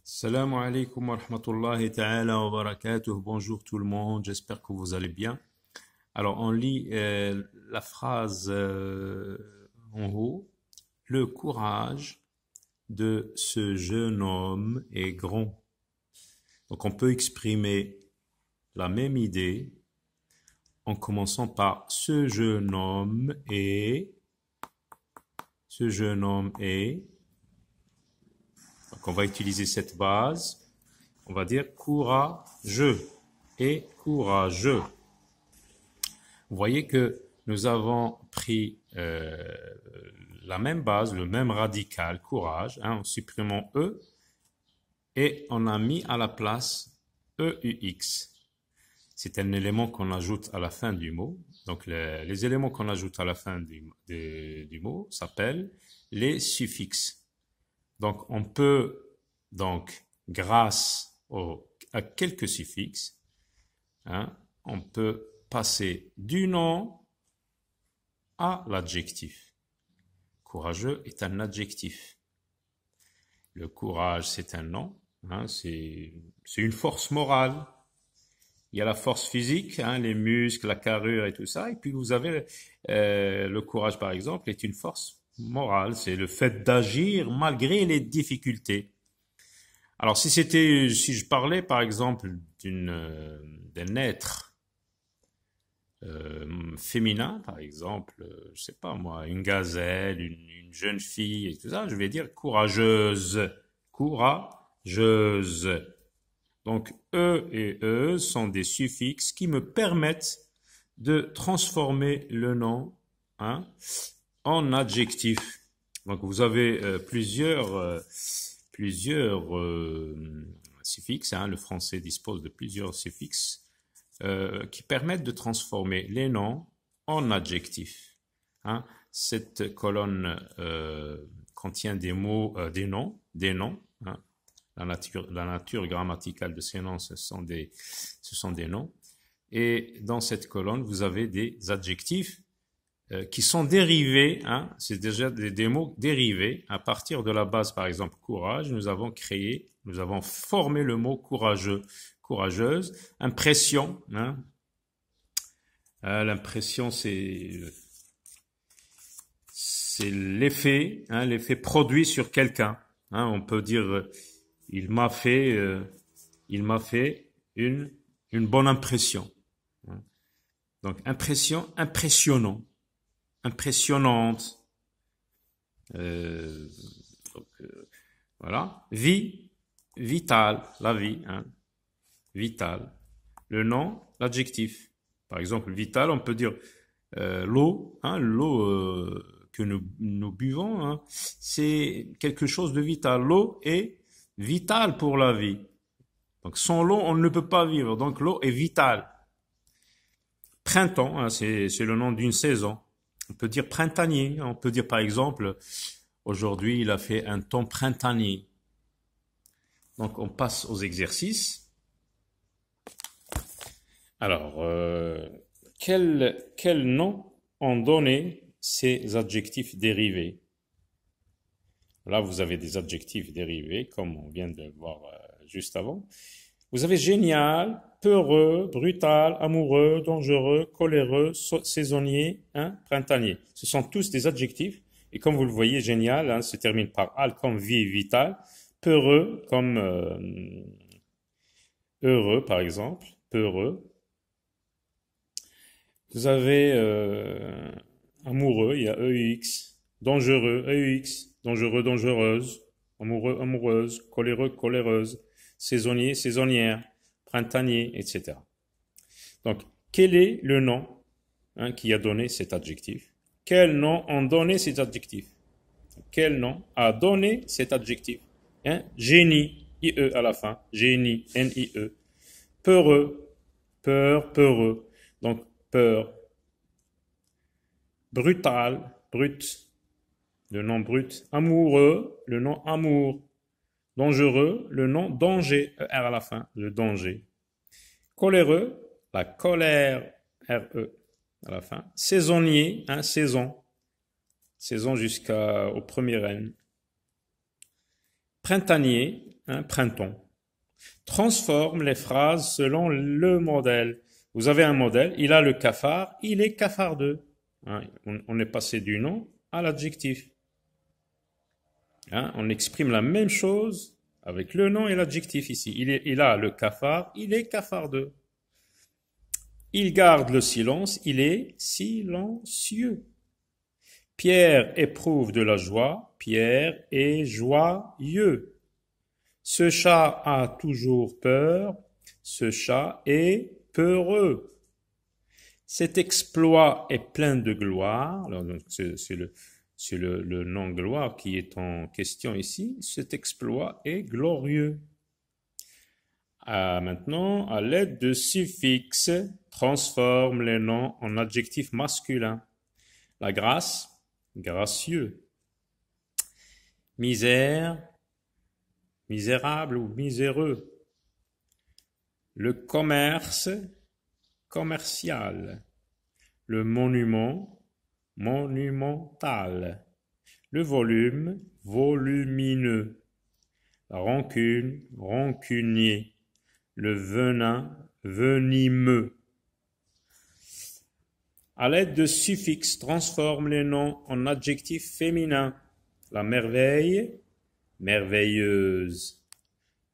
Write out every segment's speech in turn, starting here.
Salam alaikum wa rahmatullahi ta'ala wa barakatuh. Bonjour tout le monde, j'espère que vous allez bien. Alors on lit la phrase en haut. Le courage de ce jeune homme est grand. Donc on peut exprimer la même idée en commençant par ce jeune homme est, ce jeune homme est. Donc on va utiliser cette base. On va dire courageux et courageux. Vous voyez que nous avons pris la même base, le même radical, courage, en supprimant E, et on a mis à la place EUX. C'est un élément qu'on ajoute à la fin du mot. Donc les éléments qu'on ajoute à la fin du mot s'appellent les suffixes. Donc on peut, grâce à quelques suffixes, on peut passer du nom à l'adjectif. Courageux est un adjectif. Le courage, c'est un nom, c'est une force morale. Il y a la force physique, les muscles, la carrure et tout ça. Et puis vous avez le courage, par exemple, est une force morale. C'est le fait d'agir malgré les difficultés. Alors si je parlais, par exemple, d'un être féminin, par exemple, je sais pas moi, une gazelle, une jeune fille et tout ça, je vais dire courageuse, courageuse. Donc E et E sont des suffixes qui me permettent de transformer le nom en adjectif. Donc vous avez plusieurs suffixes. Le français dispose de plusieurs suffixes qui permettent de transformer les noms en adjectifs. Cette colonne contient des mots, des noms. La nature grammaticale de ces noms, ce sont des noms. Et dans cette colonne, vous avez des adjectifs qui sont dérivés. C'est déjà des mots dérivés. À partir de la base, par exemple, courage, nous avons formé le mot courageux, courageuse. Impression, l'impression, c'est l'effet, l'effet produit sur quelqu'un. On peut dire il m'a fait une bonne impression. Donc impression, impressionnant, impressionnante. Voilà. Vie, vital, la vie, vital. Le nom, l'adjectif. Par exemple, vital, on peut dire l'eau, l'eau que nous buvons, c'est quelque chose de vital. L'eau est vitale pour la vie. Donc sans l'eau, on ne peut pas vivre. Donc l'eau est vitale. Printemps, c'est le nom d'une saison. On peut dire printanier. On peut dire par exemple, aujourd'hui il a fait un temps printanier. Donc on passe aux exercices. Alors, quel nom ont donné ces adjectifs dérivés? Là, vous avez des adjectifs dérivés, comme on vient de voir juste avant. Vous avez génial, peureux, brutal, amoureux, dangereux, coléreux, saisonnier, printanier. Ce sont tous des adjectifs. Et comme vous le voyez, génial se termine par al comme vie, vital. Peureux comme heureux, par exemple. Peureux. Vous avez amoureux, il y a EUX. Dangereux, EUX. Dangereux, dangereuse. Amoureux, amoureuse. Coléreux, coléreuse. Saisonnier, saisonnière. Printanier, etc. Donc, quel est le nom qui a donné cet adjectif? Quel nom ont donné cet adjectif? Quel nom a donné cet adjectif? Génie, IE à la fin. Génie, N-I-E. Peureux, peur, peureux. Donc, peur. Brutal, brut. Le nom brut. Amoureux, le nom amour. Dangereux, le nom danger, ER à la fin, le danger. Coléreux, la colère, RE à la fin. Saisonnier, saison. Saison jusqu'au premier N. Printanier, un printemps. Transforme les phrases selon le modèle. Vous avez un modèle, il a le cafard, il est cafardeux. Hein, on est passé du nom à l'adjectif. Hein, on exprime la même chose avec le nom et l'adjectif ici. Il a le cafard, il est cafardeux. Il garde le silence, il est silencieux. Pierre éprouve de la joie, Pierre est joyeux. Ce chat a toujours peur, ce chat est peureux. Cet exploit est plein de gloire. Alors, c'est le nom gloire qui est en question ici. Cet exploit est glorieux. Maintenant, à l'aide de suffixes, transforme les noms en adjectifs masculins. La grâce, gracieux. Misère, misérable ou miséreux. Le commerce, commercial. Le monument, monumental. Le volume, volumineux. La rancune, rancunier. Le venin, venimeux. À l'aide de suffixes, transforme les noms en adjectifs féminins. La merveille, merveilleuse.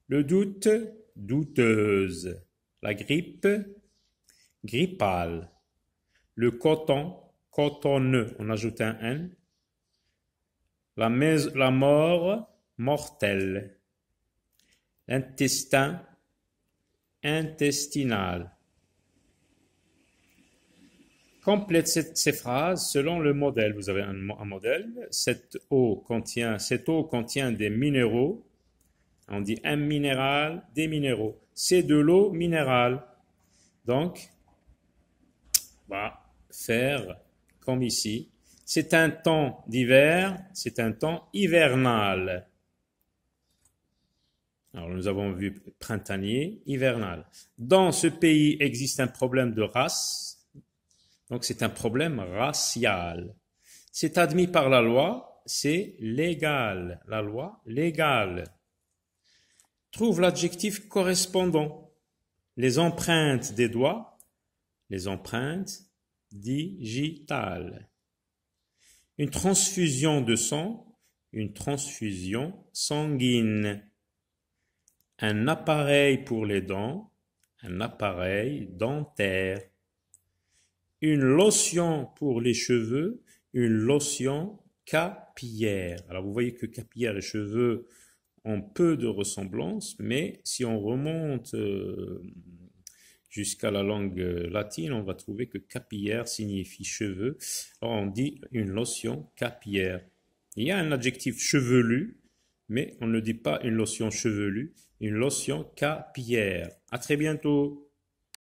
Le doute, douteuse. La grippe, grippale. Le coton, cotonneux. On ajoute un N. La mort, mortelle. L'intestin, intestinal. Complète ces phrases selon le modèle. Vous avez un modèle. Cette eau contient des minéraux. On dit un minéral, des minéraux. C'est de l'eau minérale. Donc, on va faire comme ici. C'est un temps d'hiver, c'est un temps hivernal. Alors, nous avons vu printanier, hivernal. Dans ce pays existe un problème de race, donc c'est un problème racial. C'est admis par la loi, c'est légal. La loi légale. Trouve l'adjectif correspondant. Les empreintes des doigts, les empreintes digitales. Une transfusion de sang, une transfusion sanguine. Un appareil pour les dents, un appareil dentaire. Une lotion pour les cheveux, une lotion capillaire. Alors vous voyez que capillaire et cheveux ont peu de ressemblance, mais si on remonte jusqu'à la langue latine, on va trouver que capillaire signifie cheveux. Alors on dit une lotion capillaire. Il y a un adjectif chevelu, mais on ne dit pas une lotion chevelue, une lotion capillaire. À très bientôt.